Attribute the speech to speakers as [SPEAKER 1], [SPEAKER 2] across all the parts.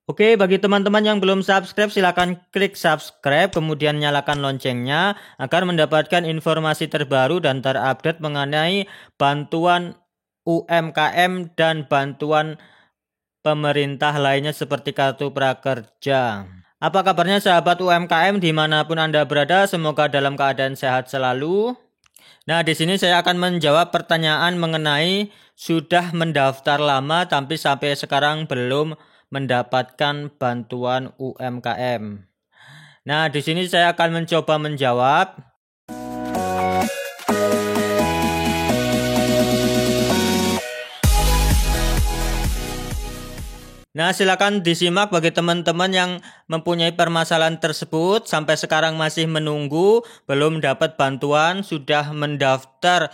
[SPEAKER 1] Oke, bagi teman-teman yang belum subscribe, silakan klik subscribe, kemudian nyalakan loncengnya agar mendapatkan informasi terbaru dan terupdate mengenai bantuan UMKM dan bantuan pemerintah lainnya seperti kartu prakerja. Apa kabarnya sahabat UMKM dimanapun Anda berada? Semoga dalam keadaan sehat selalu. Nah, di sini saya akan menjawab pertanyaan mengenai sudah mendaftar lama tapi sampai sekarang belum mendapatkan bantuan UMKM. Nah, di sini saya akan mencoba menjawab. Nah, silakan disimak bagi teman-teman yang mempunyai permasalahan tersebut sampai sekarang masih menunggu, belum dapat bantuan, sudah mendaftar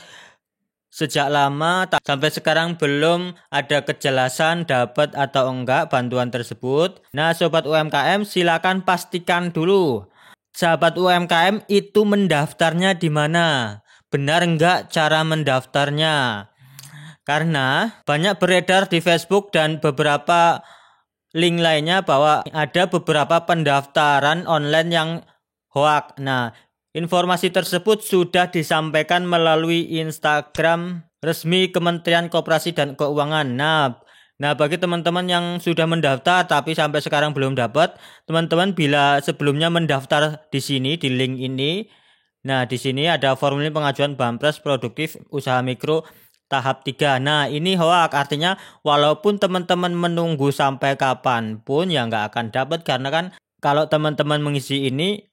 [SPEAKER 1] sejak lama sampai sekarang belum ada kejelasan dapat atau enggak bantuan tersebut. Nah, sobat UMKM silakan pastikan dulu sahabat UMKM itu mendaftarnya di mana? Benar enggak cara mendaftarnya? Karena banyak beredar di Facebook dan beberapa link lainnya bahwa ada beberapa pendaftaran online yang hoax. Nah, informasi tersebut sudah disampaikan melalui Instagram resmi Kementerian Koperasi dan Keuangan. Nah, bagi teman-teman yang sudah mendaftar tapi sampai sekarang belum dapat, teman-teman bila sebelumnya mendaftar di sini di link ini. Nah, di sini ada formulir pengajuan Banpres Produktif Usaha Mikro tahap 3. Nah, ini hoax, artinya walaupun teman-teman menunggu sampai kapanpun ya nggak akan dapat, karena kan kalau teman-teman mengisi ini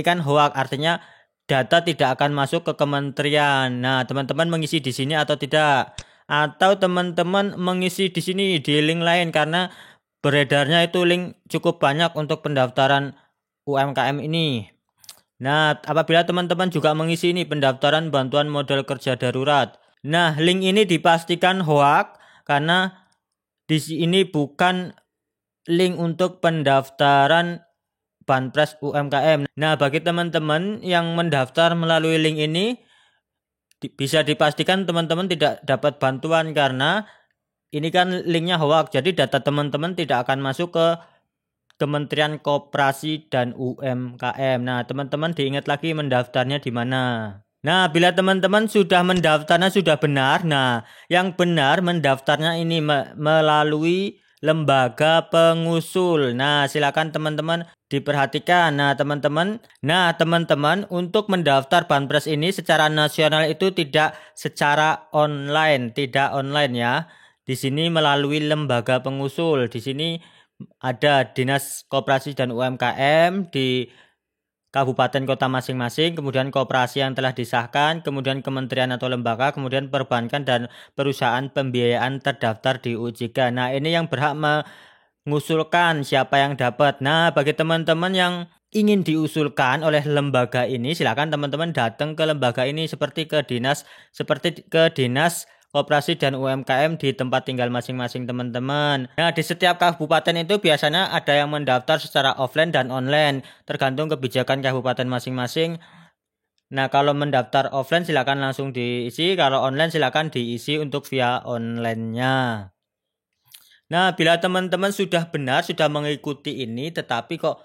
[SPEAKER 1] kan hoax, artinya data tidak akan masuk ke kementerian. Nah, teman-teman mengisi di sini atau tidak? Atau teman-teman mengisi di sini di link lain, karena beredarnya itu link cukup banyak untuk pendaftaran UMKM ini. Nah, apabila teman-teman juga mengisi ini pendaftaran bantuan modal kerja darurat. Nah, link ini dipastikan hoax karena di sini bukan link untuk pendaftaran Banpres UMKM. Nah, bagi teman-teman yang mendaftar melalui link ini bisa dipastikan teman-teman tidak dapat bantuan karena ini kan linknya hoax. Jadi data teman-teman tidak akan masuk ke Kementerian Koperasi dan UMKM. Nah, teman-teman diingat lagi mendaftarnya di mana. Nah, bila teman-teman sudah mendaftarnya sudah benar, nah yang benar mendaftarnya ini melalui lembaga pengusul. Nah, silakan teman-teman diperhatikan. Nah, teman-teman untuk mendaftar Banpres ini secara nasional itu tidak secara online, tidak online ya. Di sini melalui lembaga pengusul. Di sini ada Dinas Koperasi dan UMKM di kabupaten kota masing-masing, kemudian koperasi yang telah disahkan, kemudian kementerian atau lembaga, kemudian perbankan dan perusahaan pembiayaan terdaftar di OJK. Nah, ini yang berhak mengusulkan siapa yang dapat. Nah, bagi teman-teman yang ingin diusulkan oleh lembaga ini, silakan teman-teman datang ke lembaga ini seperti ke dinas Koperasi dan UMKM di tempat tinggal masing-masing teman-teman. Nah, di setiap kabupaten itu biasanya ada yang mendaftar secara offline dan online, tergantung kebijakan kabupaten masing-masing. Nah, kalau mendaftar offline silakan langsung diisi, kalau online silakan diisi untuk via online-nya. Nah, bila teman-teman sudah benar, sudah mengikuti ini, tetapi kok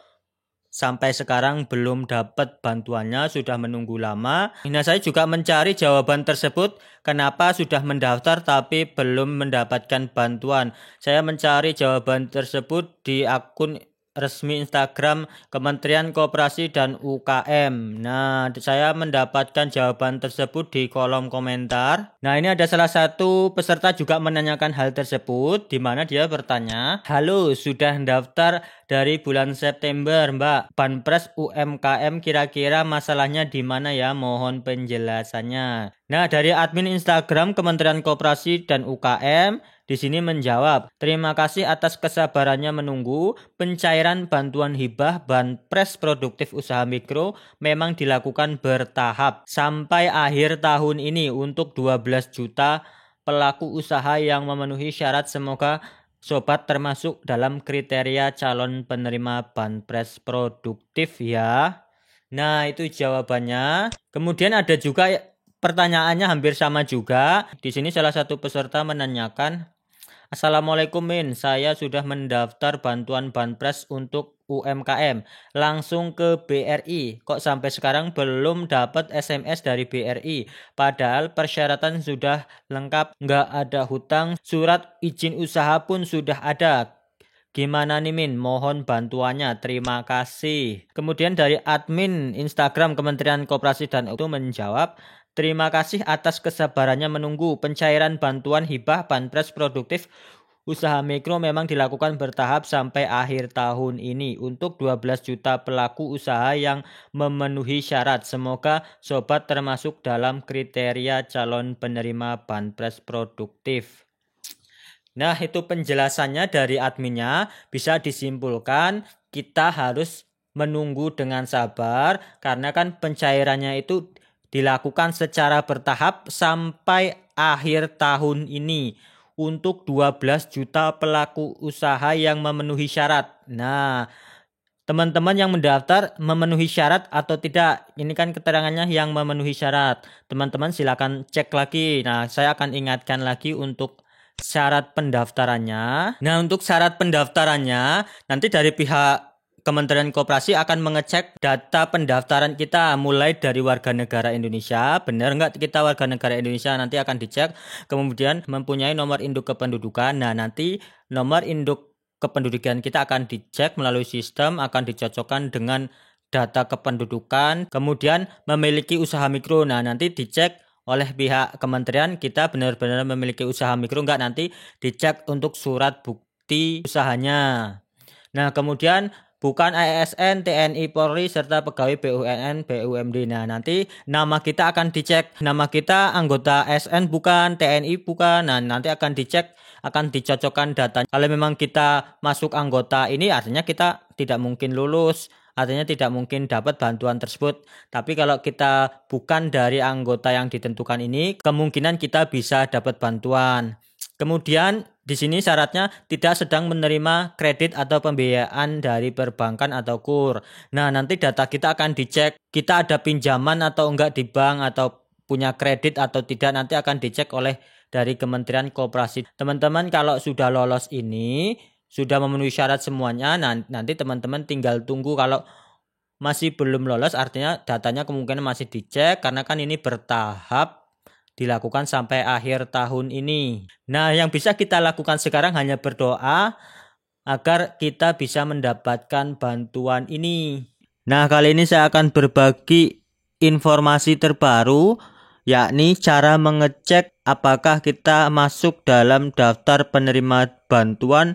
[SPEAKER 1] sampai sekarang belum dapat bantuannya, sudah menunggu lama. Nah, saya juga mencari jawaban tersebut, kenapa sudah mendaftar tapi belum mendapatkan bantuan. Saya mencari jawaban tersebut di akun resmi Instagram Kementerian Koperasi dan UKM. Nah, saya mendapatkan jawaban tersebut di kolom komentar. Nah, ini ada salah satu peserta juga menanyakan hal tersebut, di mana dia bertanya, "Halo, sudah daftar dari bulan September, Mbak. Banpres UMKM kira-kira masalahnya di mana ya? Mohon penjelasannya." Nah, dari admin Instagram Kementerian Koperasi dan UKM di sini menjawab, "Terima kasih atas kesabarannya menunggu. Pencairan bantuan hibah Banpres Produktif Usaha Mikro memang dilakukan bertahap sampai akhir tahun ini untuk 12 juta pelaku usaha yang memenuhi syarat. Semoga sobat termasuk dalam kriteria calon penerima Banpres Produktif ya." Nah, itu jawabannya. Kemudian ada juga pertanyaannya hampir sama juga. Di sini salah satu peserta menanyakan, Assalamualaikum Min, saya sudah mendaftar bantuan Banpres untuk UMKM langsung ke BRI. Kok sampai sekarang belum dapat SMS dari BRI? Padahal persyaratan sudah lengkap, nggak ada hutang, surat izin usaha pun sudah ada. Gimana nih Min? Mohon bantuannya. Terima kasih. Kemudian dari admin Instagram Kementerian Koperasi dan itu menjawab, terima kasih atas kesabarannya menunggu. Pencairan bantuan hibah Banpres produktif usaha mikro memang dilakukan bertahap sampai akhir tahun ini untuk 12 juta pelaku usaha yang memenuhi syarat. Semoga sobat termasuk dalam kriteria calon penerima Banpres produktif. Nah, itu penjelasannya dari adminnya. Bisa disimpulkan kita harus menunggu dengan sabar karena kan pencairannya itu dilakukan secara bertahap sampai akhir tahun ini untuk 12 juta pelaku usaha yang memenuhi syarat. Nah, teman-teman yang mendaftar memenuhi syarat atau tidak? Ini kan keterangannya yang memenuhi syarat. Teman-teman silakan cek lagi. Nah, saya akan ingatkan lagi untuk syarat pendaftarannya. Nah, untuk syarat pendaftarannya nanti dari pihak Kementerian Koperasi akan mengecek data pendaftaran kita mulai dari warga negara Indonesia. Benar nggak kita warga negara Indonesia? Nanti akan dicek. Kemudian mempunyai nomor induk kependudukan. Nah, nanti nomor induk kependudukan kita akan dicek melalui sistem, akan dicocokkan dengan data kependudukan. Kemudian memiliki usaha mikro. Nah, nanti dicek oleh pihak kementerian kita benar-benar memiliki usaha mikro enggak, nanti dicek untuk surat bukti usahanya. Nah, kemudian bukan ASN, TNI, Polri, serta pegawai BUMN, BUMD. Nah, nanti nama kita akan dicek. Nama kita anggota ASN bukan, TNI bukan. Nah, nanti akan dicek, akan dicocokkan data. Kalau memang kita masuk anggota ini, artinya kita tidak mungkin lulus. Artinya tidak mungkin dapat bantuan tersebut. Tapi kalau kita bukan dari anggota yang ditentukan ini, kemungkinan kita bisa dapat bantuan. Kemudian di sini syaratnya tidak sedang menerima kredit atau pembiayaan dari perbankan atau KUR. Nah, nanti data kita akan dicek. Kita ada pinjaman atau enggak di bank atau punya kredit atau tidak, nanti akan dicek oleh dari Kementerian Koperasi. Teman-teman kalau sudah lolos ini, sudah memenuhi syarat semuanya, nanti teman-teman tinggal tunggu. Kalau masih belum lolos artinya datanya kemungkinan masih dicek karena kan ini bertahap dilakukan sampai akhir tahun ini. Nah, yang bisa kita lakukan sekarang hanya berdoa agar kita bisa mendapatkan bantuan ini. Nah, kali ini saya akan berbagi informasi terbaru, yakni cara mengecek apakah kita masuk dalam daftar penerima bantuan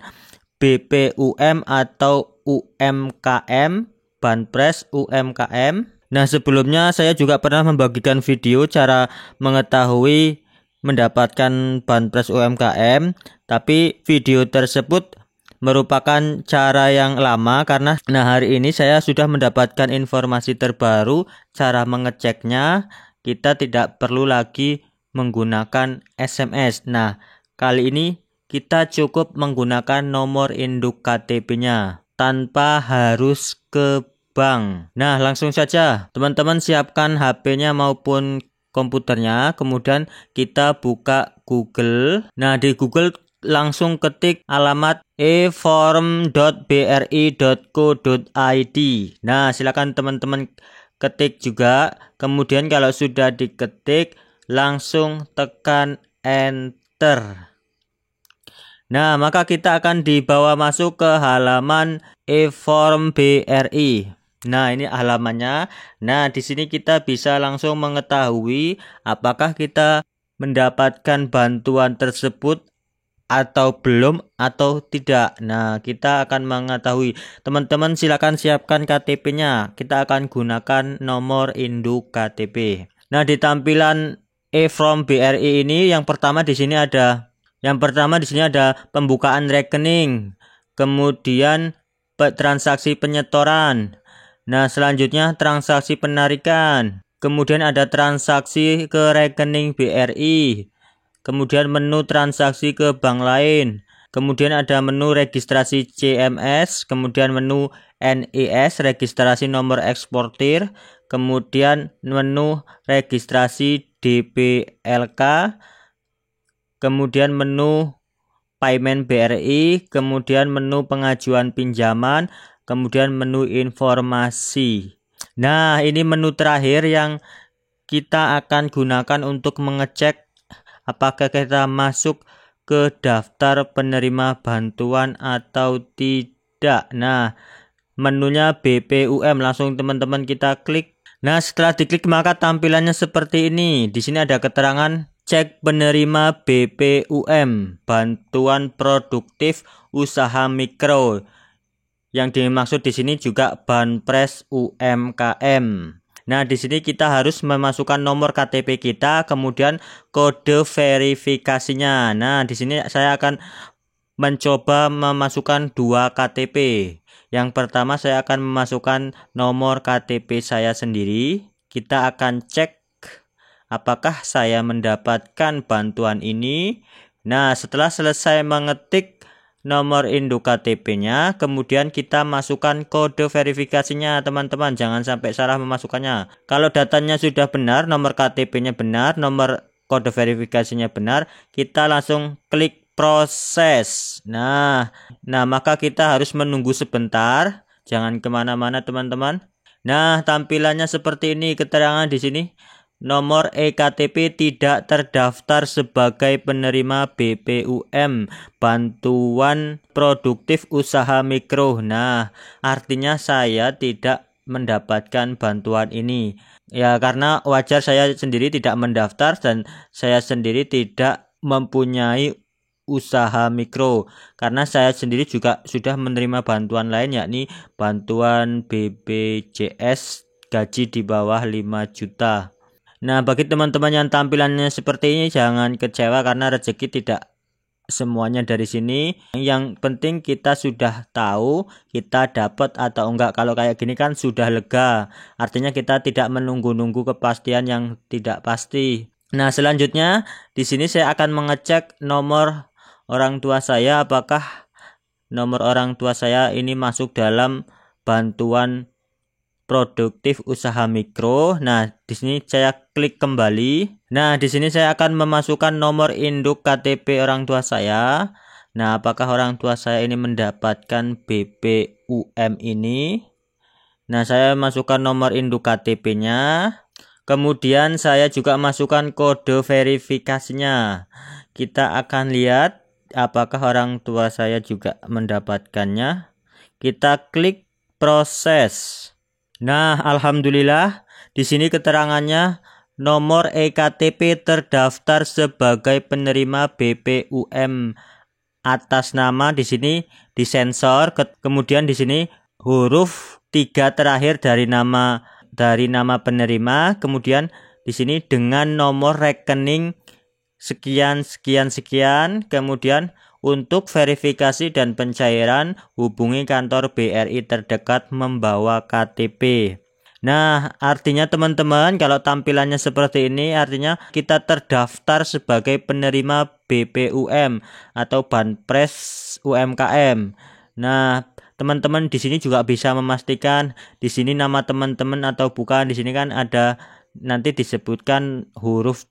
[SPEAKER 1] BPUM atau UMKM, Banpres UMKM. Nah, sebelumnya saya juga pernah membagikan video cara mengetahui mendapatkan Banpres UMKM, tapi video tersebut merupakan cara yang lama karena hari ini saya sudah mendapatkan informasi terbaru cara mengeceknya. Kita tidak perlu lagi menggunakan SMS. Nah, kali ini kita cukup menggunakan nomor induk KTP-nya tanpa harus ke bank. Nah, langsung saja teman-teman siapkan HP-nya maupun komputernya, kemudian kita buka Google. Nah, di Google langsung ketik alamat eform.bri.co.id. Nah, silakan teman-teman ketik juga. Kemudian kalau sudah diketik langsung tekan enter. Nah, maka kita akan dibawa masuk ke halaman eForm BRI. Nah, ini halamannya. Nah, di sini kita bisa langsung mengetahui apakah kita mendapatkan bantuan tersebut atau belum atau tidak. Nah, kita akan mengetahui. Teman-teman silakan siapkan KTP-nya. Kita akan gunakan nomor induk KTP. Nah, di tampilan eForm BRI ini yang pertama di sini ada pembukaan rekening, kemudian transaksi penyetoran. Nah, selanjutnya transaksi penarikan. Kemudian ada transaksi ke rekening BRI. Kemudian menu transaksi ke bank lain. Kemudian ada menu registrasi CMS, kemudian menu NIS, registrasi nomor eksportir, kemudian menu registrasi DPLK, kemudian menu payment BRI, kemudian menu pengajuan pinjaman, kemudian menu informasi. Nah, ini menu terakhir yang kita akan gunakan untuk mengecek apakah kita masuk ke daftar penerima bantuan atau tidak. Nah, menunya BPUM, langsung teman-teman kita klik. Nah, setelah diklik maka tampilannya seperti ini. Di sini ada keterangan cek penerima BPUM, bantuan produktif usaha mikro. Yang dimaksud di sini juga Banpres UMKM. Nah, di sini kita harus memasukkan nomor KTP kita, kemudian kode verifikasinya. Nah, di sini saya akan mencoba memasukkan 2 KTP. Yang pertama saya akan memasukkan nomor KTP saya sendiri. Kita akan cek apakah saya mendapatkan bantuan ini. Nah, setelah selesai mengetik nomor induk KTP-nya, kemudian kita masukkan kode verifikasinya, teman-teman. Jangan sampai salah memasukkannya. Kalau datanya sudah benar, nomor KTP-nya benar, nomor kode verifikasinya benar, kita langsung klik proses. Nah, maka kita harus menunggu sebentar. Jangan kemana-mana, teman-teman. Nah, tampilannya seperti ini, keterangan di sini. Nomor eKTP tidak terdaftar sebagai penerima BPUM, bantuan produktif usaha mikro. Nah, artinya saya tidak mendapatkan bantuan ini. Ya, karena wajar saya sendiri tidak mendaftar dan saya sendiri tidak mempunyai usaha mikro. Karena saya sendiri juga sudah menerima bantuan lain, yakni bantuan BPJS gaji di bawah 5 juta. Nah, bagi teman-teman yang tampilannya seperti ini, jangan kecewa karena rezeki tidak semuanya dari sini. Yang penting kita sudah tahu kita dapat atau enggak. Kalau kayak gini kan sudah lega. Artinya kita tidak menunggu-nunggu kepastian yang tidak pasti. Nah, selanjutnya di sini saya akan mengecek nomor orang tua saya, apakah nomor orang tua saya ini masuk dalam bantuan produktif usaha mikro. Nah, di sini saya klik kembali. Nah, di sini saya akan memasukkan nomor induk KTP orang tua saya. Nah, apakah orang tua saya ini mendapatkan BPUM ini? Nah, saya masukkan nomor induk KTP-nya. Kemudian saya juga masukkan kode verifikasinya. Kita akan lihat apakah orang tua saya juga mendapatkannya. Kita klik proses. Nah, alhamdulillah di sini keterangannya nomor eKTP terdaftar sebagai penerima BPUM atas nama, di sini disensor, kemudian di sini huruf 3 terakhir dari nama penerima, kemudian di sini dengan nomor rekening sekian, kemudian untuk verifikasi dan pencairan hubungi kantor BRI terdekat membawa KTP. Nah, artinya teman-teman kalau tampilannya seperti ini artinya kita terdaftar sebagai penerima BPUM atau Banpres UMKM. Nah, teman-teman di sini juga bisa memastikan di sini nama teman-teman atau bukan. Di sini kan ada nanti disebutkan huruf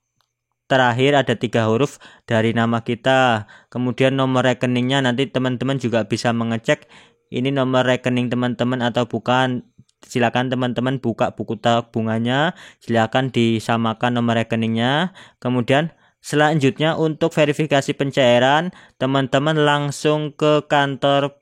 [SPEAKER 1] terakhir, ada 3 huruf dari nama kita. Kemudian nomor rekeningnya nanti teman-teman juga bisa mengecek ini nomor rekening teman-teman atau bukan. Silakan teman-teman buka buku tabungannya, silakan disamakan nomor rekeningnya. Kemudian selanjutnya untuk verifikasi pencairan, teman-teman langsung ke kantor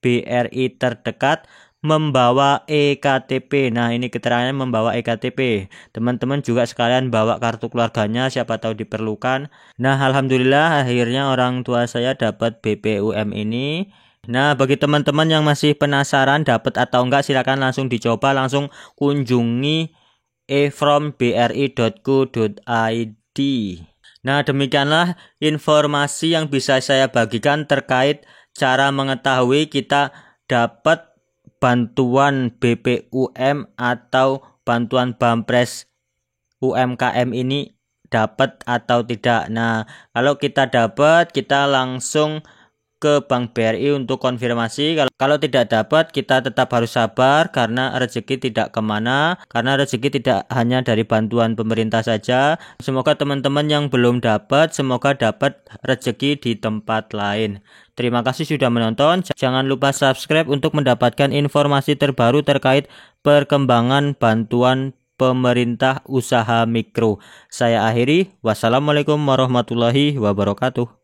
[SPEAKER 1] BRI terdekat membawa eKTP. Nah, ini keterangannya membawa eKTP. Teman-teman juga sekalian bawa kartu keluarganya, siapa tahu diperlukan. Nah, alhamdulillah akhirnya orang tua saya dapat BPUM ini. Nah, bagi teman-teman yang masih penasaran dapat atau enggak, silakan langsung dicoba, langsung kunjungi efrombri.co.id. Nah, demikianlah informasi yang bisa saya bagikan terkait cara mengetahui kita dapat bantuan BPUM atau bantuan Banpres UMKM ini dapat atau tidak. Nah, kalau kita dapat, kita langsung ke Bank BRI untuk konfirmasi. Kalau tidak dapat, kita tetap harus sabar karena rezeki tidak kemana, karena rezeki tidak hanya dari bantuan pemerintah saja. Semoga teman-teman yang belum dapat, semoga dapat rezeki di tempat lain. Terima kasih sudah menonton. Jangan lupa subscribe untuk mendapatkan informasi terbaru terkait perkembangan bantuan pemerintah usaha mikro. Saya akhiri. Wassalamualaikum warahmatullahi wabarakatuh.